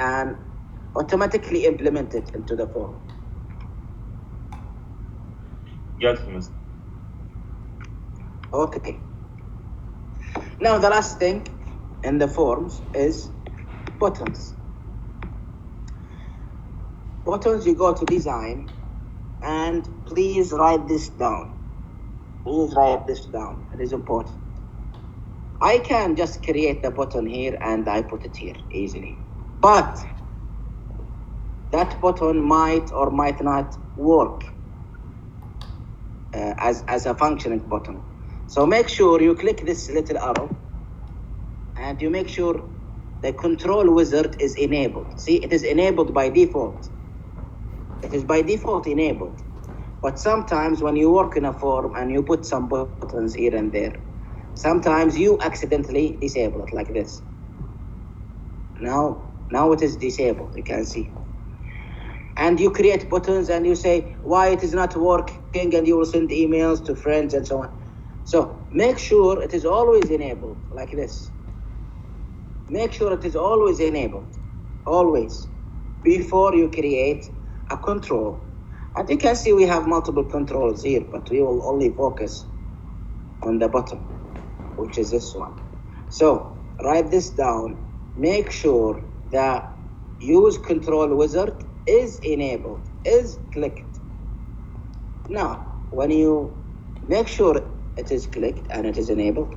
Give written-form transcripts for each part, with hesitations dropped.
and automatically implement it into the form. Got it, Mr. Okay. Now the last thing in the forms is buttons. Buttons, you go to design, and please write this down. Please write this down. It is important. I can just create the button here and I put it here easily. But that button might or might not work as a functioning button. So make sure you click this little arrow and you make sure the control wizard is enabled. See, it is enabled by default. It is by default enabled. But sometimes when you work in a form and you put some buttons here and there, sometimes you accidentally disable it like this. Now it is disabled, you can see. And you create buttons and you say why it is not working, and you will send emails to friends and so on. So make sure it is always enabled like this. Make sure it is always enabled, always, before you create a control. And you can see we have multiple controls here, but we will only focus on the button, which is this one. So write this down. Make sure the use control wizard is enabled, is clicked. Now, when you make sure it is clicked and it is enabled,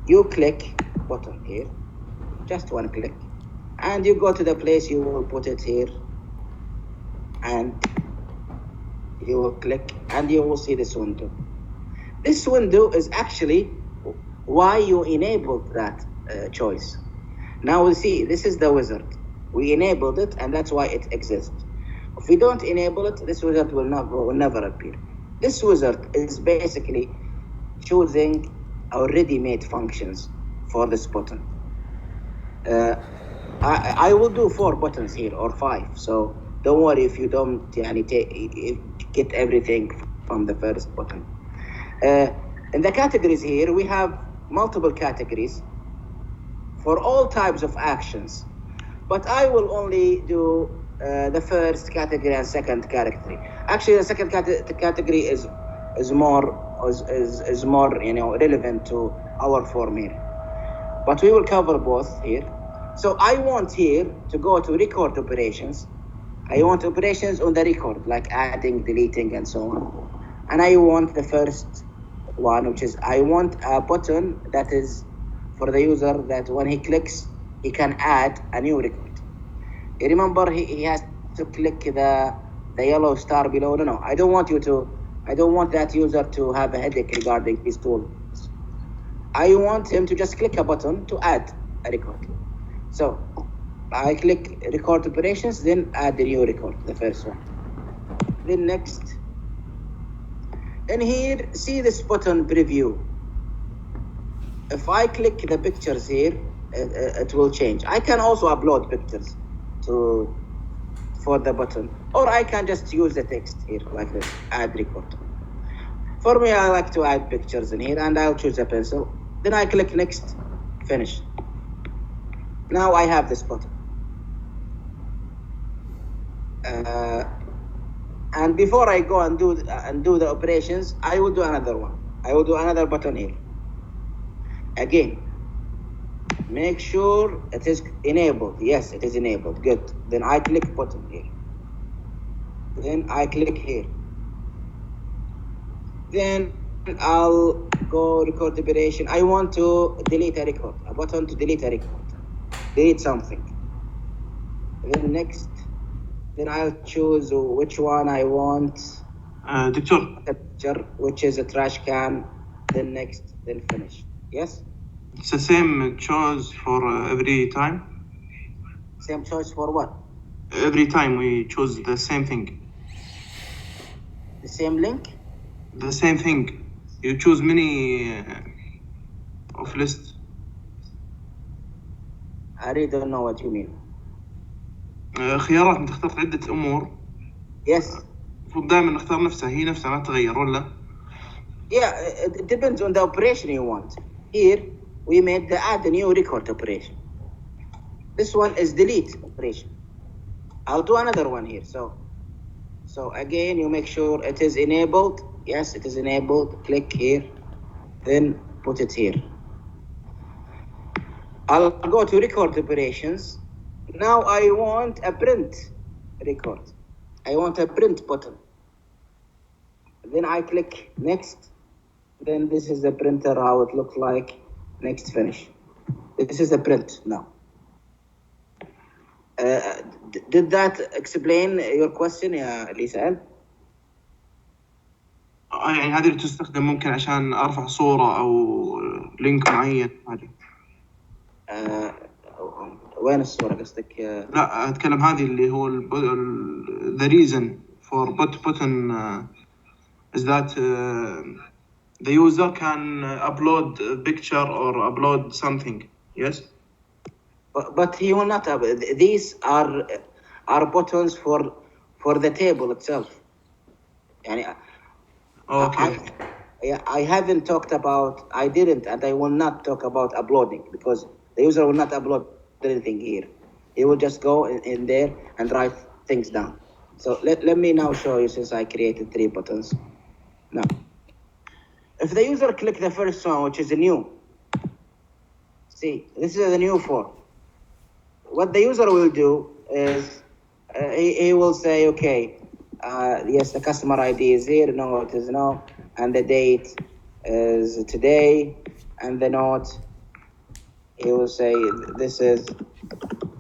you click button here, just one click, and you go to the place you will put it here, and you will click, and you will see this window. This window is actually why you enabled that choice. Now we see this is the wizard. We enabled it, and that's why it exists. If we don't enable it, this wizard will never appear. This wizard is basically choosing already made functions for this button. I will do 4 buttons here or 5, so don't worry if you don't get everything from the first button. In the categories here, we have multiple categories for all types of actions, but I will only do the first category and second category. Actually, the second category is more relevant to our form here, but we will cover both here. So I want here to go to record operations. I want operations on the record, like adding, deleting, and so on. And I want the first one, which is I want a button that is for the user that when he clicks, he can add a new record. You remember he has to click the yellow star below. No, I don't want that user to have a headache regarding his tools. I want him to just click a button to add a record. So I click record operations, then add the new record, the first one. Then next. And here, see this button preview. If I click the pictures here, it will change. I can also upload pictures for the button, or I can just use the text here like this, add record. For me, I like to add pictures in here, and I'll choose a pencil. Then I click next, finish. Now I have this button. And before I go and do the operations, I will do another one. I will do another button here. Again, make sure it is enabled. Yes, it is enabled. Good. Then I click button here. Then I click here. Then I'll go record operation. I want to delete a record. A button to delete a record. Delete something. Then next. Then I'll choose which one I want. Doctor. A picture, which is a trash can. Then next. Then finish. Yes? It's the same choice for every time? Same choice for what? Every time we choose the same thing. The same link? The same thing. You choose many of list. I really don't know what you mean. خيارات انت اخترت عدة امور. Yes. المفروض دائما نختار نفسها، هي نفسها ما تتغير ولا؟ Yeah, it depends on the operation you want. Here we made the add a new record operation. This one is delete operation. I'll do another one here. So again, you make sure it is enabled. Yes, it is enabled. Click here, then put it here. I'll go to record operations. Now I want a print record. I want a print button. Then I click next. Then this is the printer, how it looks like. Next, finish. This is the print now. Did that explain your question يا ليسان؟ يعني هذه اللي تستخدم ممكن عشان ارفع صورة او لينك معين هذه. وين الصورة قصدك؟ لا اتكلم هذه اللي هو the reason for button is that the user can upload a picture or upload something. Yes. But he will not. These are buttons for the table itself. يعني, okay. I haven't talked about. I didn't, and I will not talk about uploading because the user will not upload anything here. He will just go in there and write things down. So let me now show you, since I created 3 buttons. Now, if the user click the first one, which is a new, see, this is the new form. What the user will do is he will say, okay, yes, the customer ID is here, no, it is no, and the date is today, and the note, he will say, this is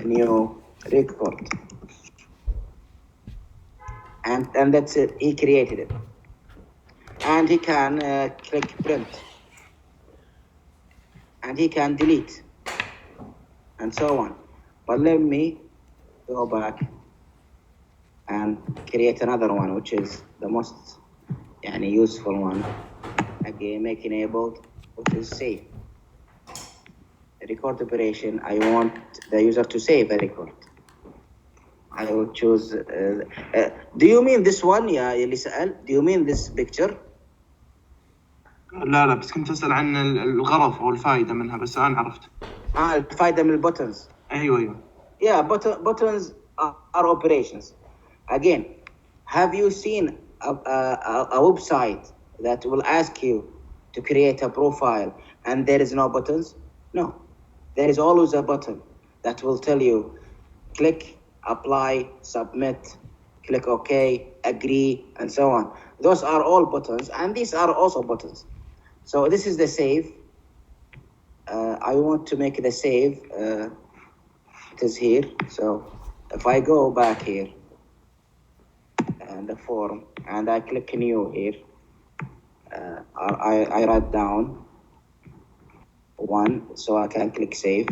a new record. And that's it, he created it. And he can click print. And he can delete. And so on. But let me go back and create another one, which is the most useful one. Again, make enabled, which is save. A record operation, I want the user to save a record. I will choose. Do you mean this one, يا اللي سأل? Do you mean this picture? لا بس كنت أسأل عن الغرض أو الفائدة منها بس أنا عرفت. الفائدة من buttons. أيوة. Yeah, buttons are operations. Again, have you seen a website that will ask you to create a profile and there is no buttons? No, there is always a button that will tell you click, apply, submit, click OK, agree, and so on. Those are all buttons, and these are also buttons. So this is the save. I want to make the save. It is here. So if I go back here and the form and I click new here, I write down 1, so I can click save,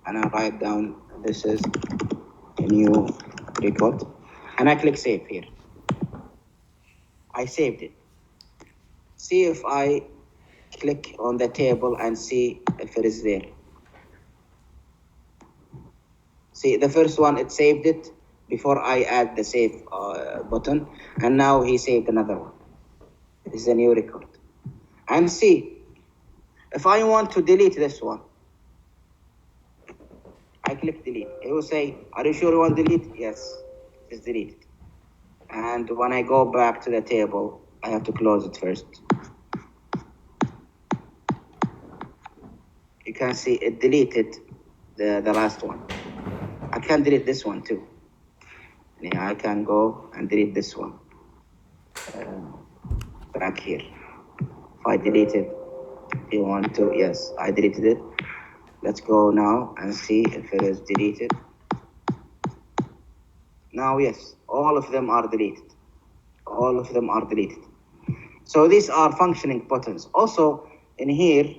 and I write down this is a new record, and I click save here. I saved it. See if I click on the table and see if it is there. See, the first one, it saved it before I add the save button, and now he saved another one. This is a new record. And see, if I want to delete this one, I click delete. It will say, are you sure you want to delete? Yes, it's deleted. And when I go back to the table, I have to close it first. You can see it deleted the last one. I can delete this one too. Yeah, I can go and delete this one. Back here. If I delete it, you want to, yes, I deleted it. Let's go now and see if it is deleted. Now, yes, all of them are deleted. All of them are deleted. So these are functioning buttons. Also, in here,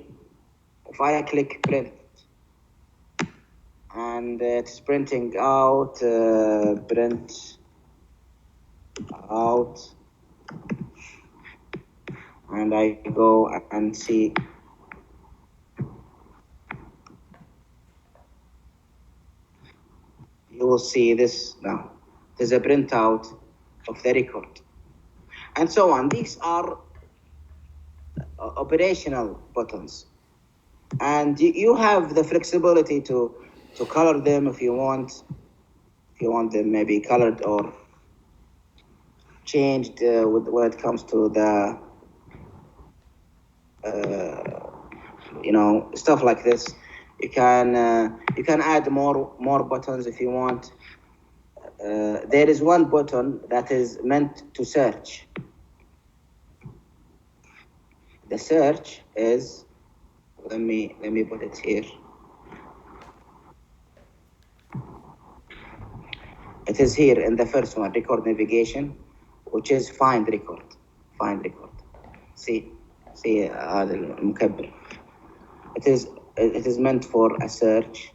if I click print, and it's printing out, print out, and I go and see. You will see this now. There's a printout of the record. And so on. These are operational buttons. And you have the flexibility to color them if you want. if you want them maybe colored or changed when it comes to the stuff like this. You can add more buttons if you want. There is one button that is meant to search. The search is, let me put it here. It is here in the first one, record navigation, which is find record. See هذا المكبر. It is meant for a search.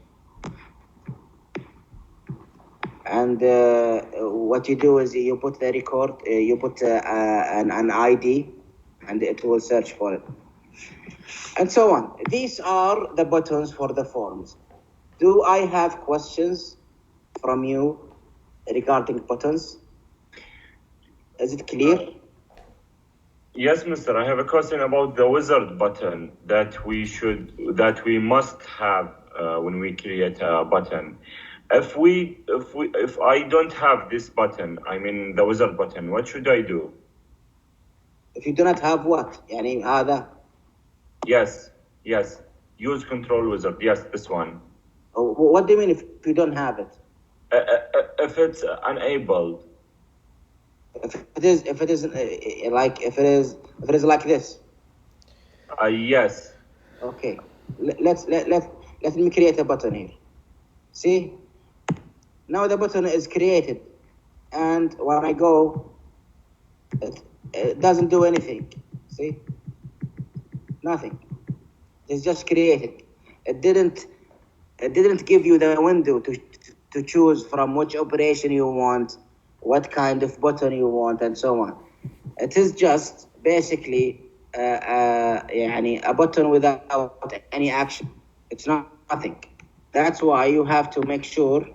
And what you do is you put the record, you put an ID, and it will search for it, and so on. These are the buttons for the forms. Do I have questions from you regarding buttons? Is it clear? Yes, Mister. I have a question about the wizard button that we must have when we create a button. If I don't have this button, I mean the wizard button, what should I do? If you do not have what? يعني هذا? Yes. Use control wizard. Yes, this one. Oh, what do you mean if you don't have it? If it's enabled. If it is like this. Yes. Okay. Let me create a button here. See? Now the button is created, and when I go, it doesn't do anything. See? Nothing. It's just created. It didn't give you the window to choose from which operation you want, what kind of button you want, and so on. It is just basically a button without any action. It's nothing. That's why you have to make sure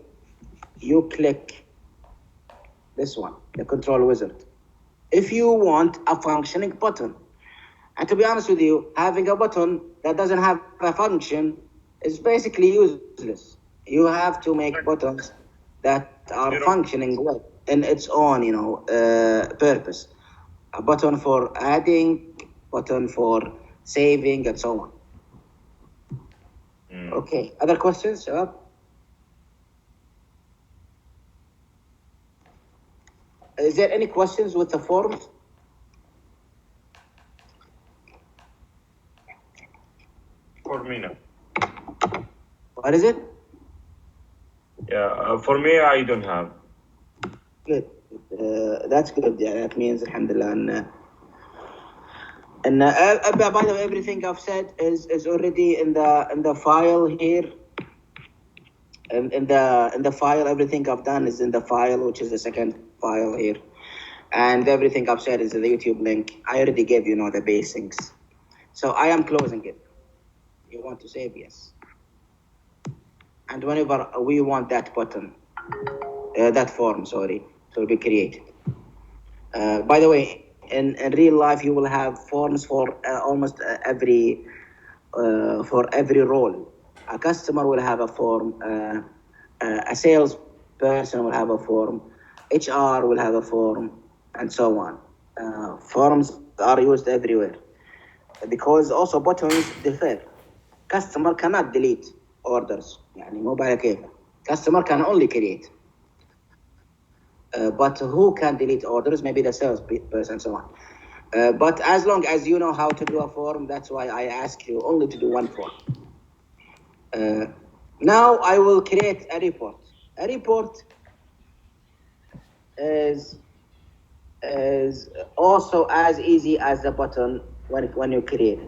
you click this one, the control wizard, if you want a functioning button. And to be honest with you, having a button that doesn't have a function is basically useless. You have to make buttons that are functioning well in its own, purpose. A button for adding, button for saving, and so on. Okay, other questions, Shabab? Is there any questions with the forms? For me, no. What is it? Yeah, for me, I don't have. Good. That's good. Yeah, that means, alhamdulillah. And by the way, everything I've said is already in the file here. In the file, everything I've done is in the file, which is the second file here. And everything I've said is in the YouTube link. I already gave you the basics. So I am closing it. You want to save? Yes. And whenever we want that button, that form, sorry, to be created. By the way, in real life, you will have forms for almost every role. A customer will have a form. A sales person will have a form. HR will have a form, and so on. Forms are used everywhere because also buttons differ. Customer cannot delete orders. يعني مو على كيفه. Customer can only create. But who can delete orders? Maybe the sales person and so on. But as long as you know how to do a form, that's why I ask you only to do one form. Now I will create a report. A report is also as easy as the button when you create it.